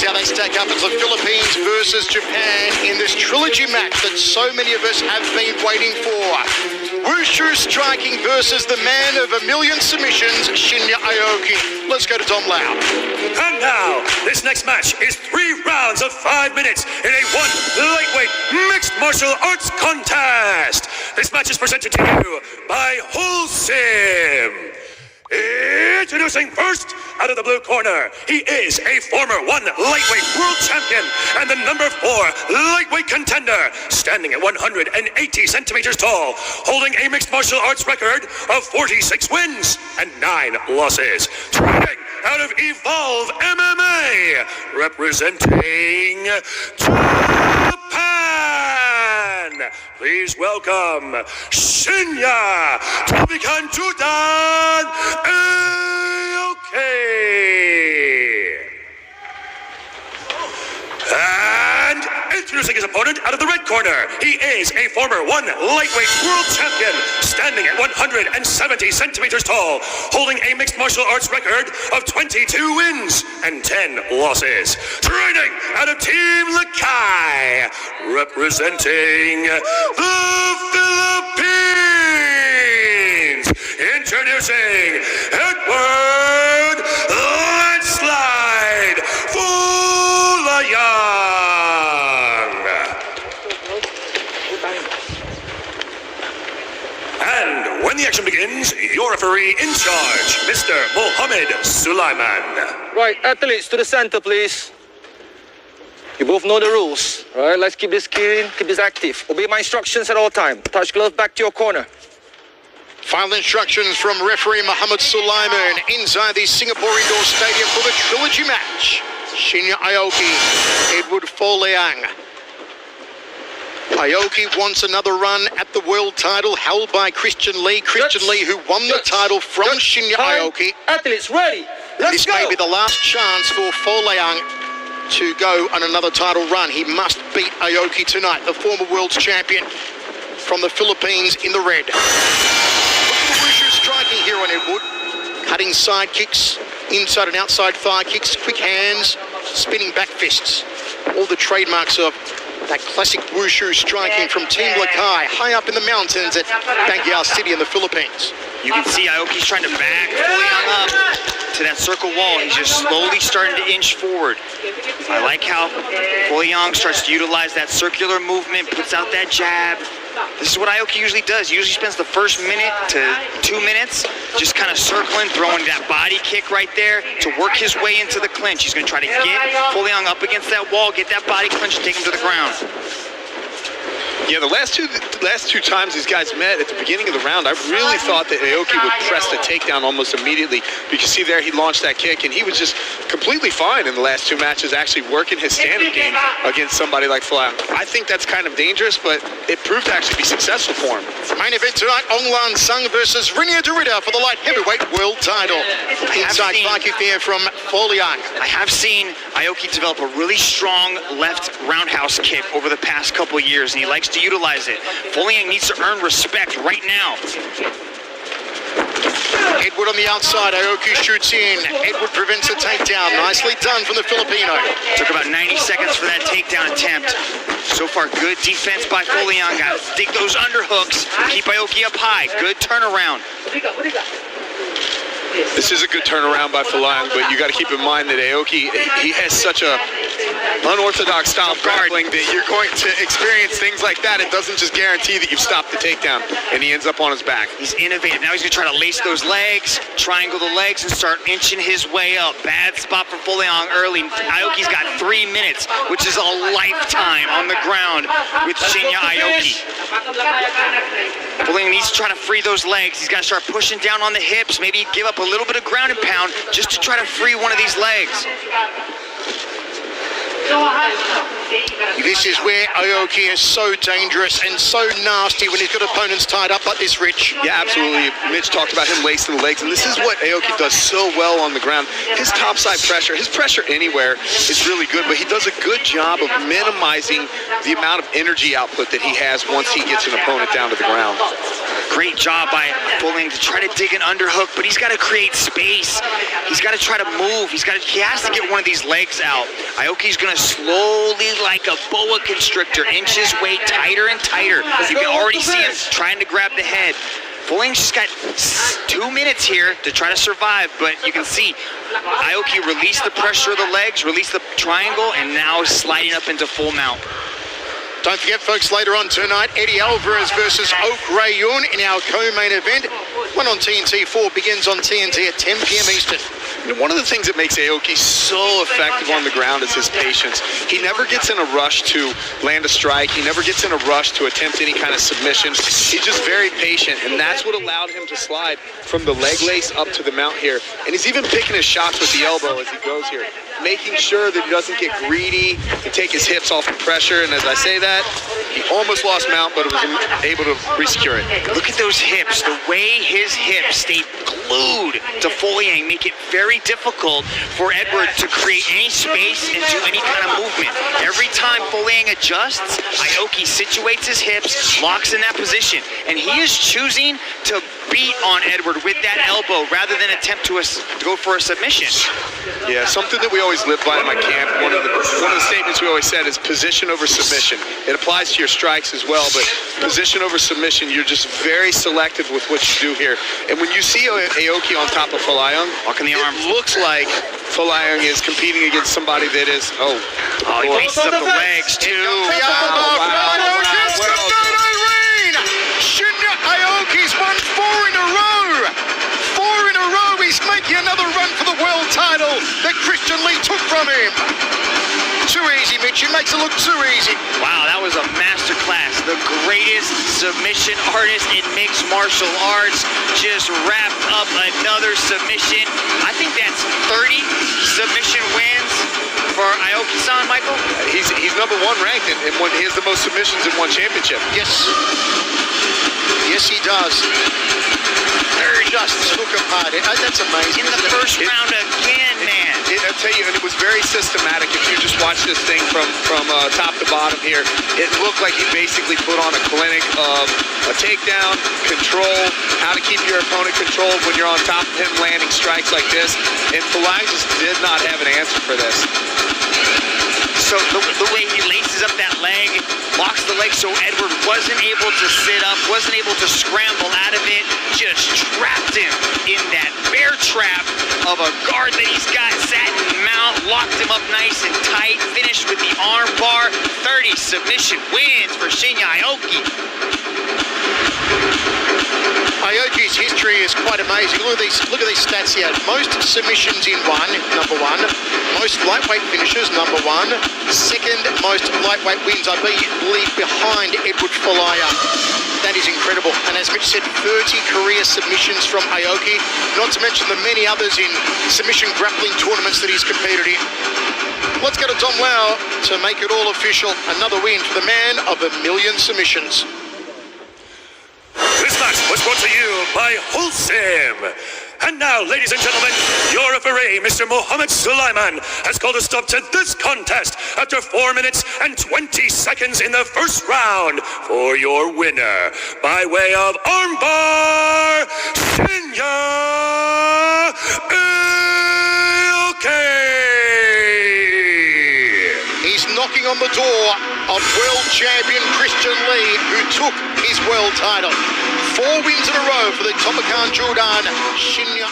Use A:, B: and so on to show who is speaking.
A: how they stack up as the Philippines versus Japan in this trilogy match that so many of us have been waiting for. Wushu striking versus the man of a million submissions, Shinya Aoki. Let's go to Tom Lau.
B: And now, this next match is 3 rounds of 5 minutes in a one lightweight mixed martial arts contest. This match is presented to you by Wholesome. Introducing first, out of the blue corner, he is a former 1 lightweight world champion and the number 4 lightweight contender, standing at 180 centimeters tall, holding a mixed martial arts record of 46 wins and 9 losses. Training out of Evolve MMA, representing Japan. Please welcome Shinya Tobikan Judan Aoki. And introducing his opponent out of the red corner, he is a former 1 lightweight world champion, standing at 170 centimeters tall, holding a mixed martial arts record of 22 wins and 10 losses. Training out of Team Lakai, representing the Philippines. Introducing Edward Landslide Filayang. And when the action begins, your referee in charge, Mr. Mohammed Sulaiman.
C: Right, athletes to the center, please. You both know the rules. All right, let's keep this clean, keep this active. Obey my instructions at all times. Touch glove back to your corner.
A: Final instructions from referee Mohammed Sulaiman inside the Singapore Indoor Stadium for the trilogy match. Shinya Aoki, Edward Filayang. Aoki wants another run at the world title held by Christian Lee. Christian Lee, who won the title from Shinya Aoki.
C: Athletes ready. Let's
A: go. This may be the last chance for Filayang to go on another title run. He must beat Aoki tonight, the former world champion from the Philippines in the red. Look at the Wushu striking here on Edward. Cutting side kicks, inside and outside thigh kicks, quick hands, spinning back fists. All the trademarks of that classic Wushu striking from Team Lakai, high up in the mountains at Bangyao City in the Philippines.
D: You can see Aoki's trying to back Filayang up to that circle wall. He's just slowly starting to inch forward. I like how Filayang starts to utilize that circular movement, puts out that jab. This is what Aoki usually does. He usually spends the first minute to 2 minutes just kind of circling, throwing that body kick right there to work his way into the clinch. He's going to try to get Filayang up against that wall, get that body clinch, and take him to the ground.
E: Yeah, the last two times these guys met at the beginning of the round, I really thought that Aoki would press the takedown almost immediately. You can see there he launched that kick, and he was just completely fine in the last 2 matches, actually working his stand-up game against somebody like Filayang. I think that's kind of dangerous, but it proved to actually be successful for him.
A: Main event tonight, Onglan Sung versus Rinya Derrida for the light heavyweight world title. Inside thigh kick there from Filayang.
D: I have seen Aoki develop a really strong left roundhouse kick over the past couple of years, and he likes to utilize it. Filayang needs to earn respect right now.
A: Edward on the outside, Aoki shoots in. Edward prevents the takedown. Nicely done from the Filipino.
D: Took about 90 seconds for that takedown attempt. So far, good defense by Filayang. Got to dig those underhooks. Keep Aoki up high. Good turnaround.
E: This is a good turnaround by Filayang, but you got to keep in mind that Aoki, he has such a unorthodox style of grappling that you're going to experience things like that. It doesn't just guarantee that you've stopped the takedown, and he ends up on his back.
D: He's innovative. Now he's going to try to lace those legs, triangle the legs, and start inching his way up. Bad spot for Filayang early. Aoki's got 3 minutes, which is a lifetime on the ground with Shinya Aoki. Filayang needs to try to free those legs. He's got to start pushing down on the hips, maybe give up a little bit of ground and pound just to try to free one of these legs.
A: This is where Aoki is so dangerous and so nasty when he's got opponents tied up like this, Rich.
E: Yeah, absolutely. Mitch talked about him lacing the legs, and this is what Aoki does so well on the ground. His topside pressure, his pressure anywhere is really good, but he does a good job of minimizing the amount of energy output that he has once he gets an opponent down to the ground.
D: Great job by Filayang to try to dig an underhook, but he's got to create space. He's got to try to move. He has to get one of these legs out. Aoki's going to slowly, like a boa constrictor, inch his way tighter and tighter. You can already see him trying to grab the head. Filayang's just got 2 minutes here to try to survive, but you can see Aoki released the pressure of the legs, released the triangle, and now is sliding up into full mount.
A: Don't forget, folks, later on tonight, Eddie Alvarez versus Oak Rayun in our co-main event. One on TNT4 begins on TNT at 10 p.m. Eastern.
E: One of the things that makes Aoki so effective on the ground is his patience. He never gets in a rush to land a strike. He never gets in a rush to attempt any kind of submission. He's just very patient, and that's what allowed him to slide from the leg lace up to the mount here. And he's even picking his shots with the elbow as he goes here, making sure that he doesn't get greedy and take his hips off the pressure. And as I say that, he almost lost mount, but was able to resecure it.
D: Look at those hips. The way his hips stayed glued to Filayang make it very difficult for Edward to create any space and do any kind of movement. Every time Filayang adjusts, Aoki situates his hips, locks in that position, and he is choosing to beat on Edward with that elbow rather than attempt to go for a submission.
E: Yeah, something that we always live by in my camp, one of the statements we always said is position over submission. It applies to your strikes as well, but position over submission, you're just very selective with what you do here. And when you see Aoki on top of Filayang,
D: Locking the arm.
E: it looks like Filayang is competing against somebody that is,
D: he laces up the legs too.
A: Shinya Aoki's won 4 in a row. 4 in a row. He's making another run for the world title that Christian Lee took from him. Too easy, Mitch. He makes it look too easy.
D: Wow, that was a masterclass. The greatest submission artist in mixed martial arts just wrapped up another submission. I think that's 30 submission wins for Aoki-san, Michael.
E: he's number 1 ranked, and he has the most submissions in one championship.
A: Yes. Yes, he does. Just took him hard. That's amazing.
D: In the first round again, man.
E: I'll tell you, and it was very systematic. If you just watch this thing from top to bottom here, it looked like he basically put on a clinic of a takedown, control, how to keep your opponent controlled when you're on top of him landing strikes like this. And Filayang just did not have an answer for this.
D: So the way he laces up that leg, locks the leg so Edward wasn't able to sit up, wasn't able to scramble out of it, just trapped him in that bear trap of a guard that he's got, sat in mount, locked him up nice and tight, finished with the arm bar. 30 submission wins for Shinya Aoki.
A: Aoki's history is quite amazing. Look at these stats here. Most submissions in one, number 1. Most lightweight finishes, number 1. Second most lightweight wins, I believe, behind Edward Filayang. That is incredible. And as Mitch said, 30 career submissions from Aoki, not to mention the many others in submission grappling tournaments that he's competed in. Let's go to Tom Lau to make it all official. Another win for the man of 1,000,000 submissions.
B: This match was brought to you by Wholesome. And now, ladies and gentlemen, your referee, Mr. Mohammed Sulaiman, has called a stop to this contest after 4 minutes and 20 seconds in the first round for your winner, by way of armbar, Shinya Aoki.
A: He's knocking on the door of world champion Christian Lee, who took his world title. 4 wins in a row for the Tomakan Jordan, Shinya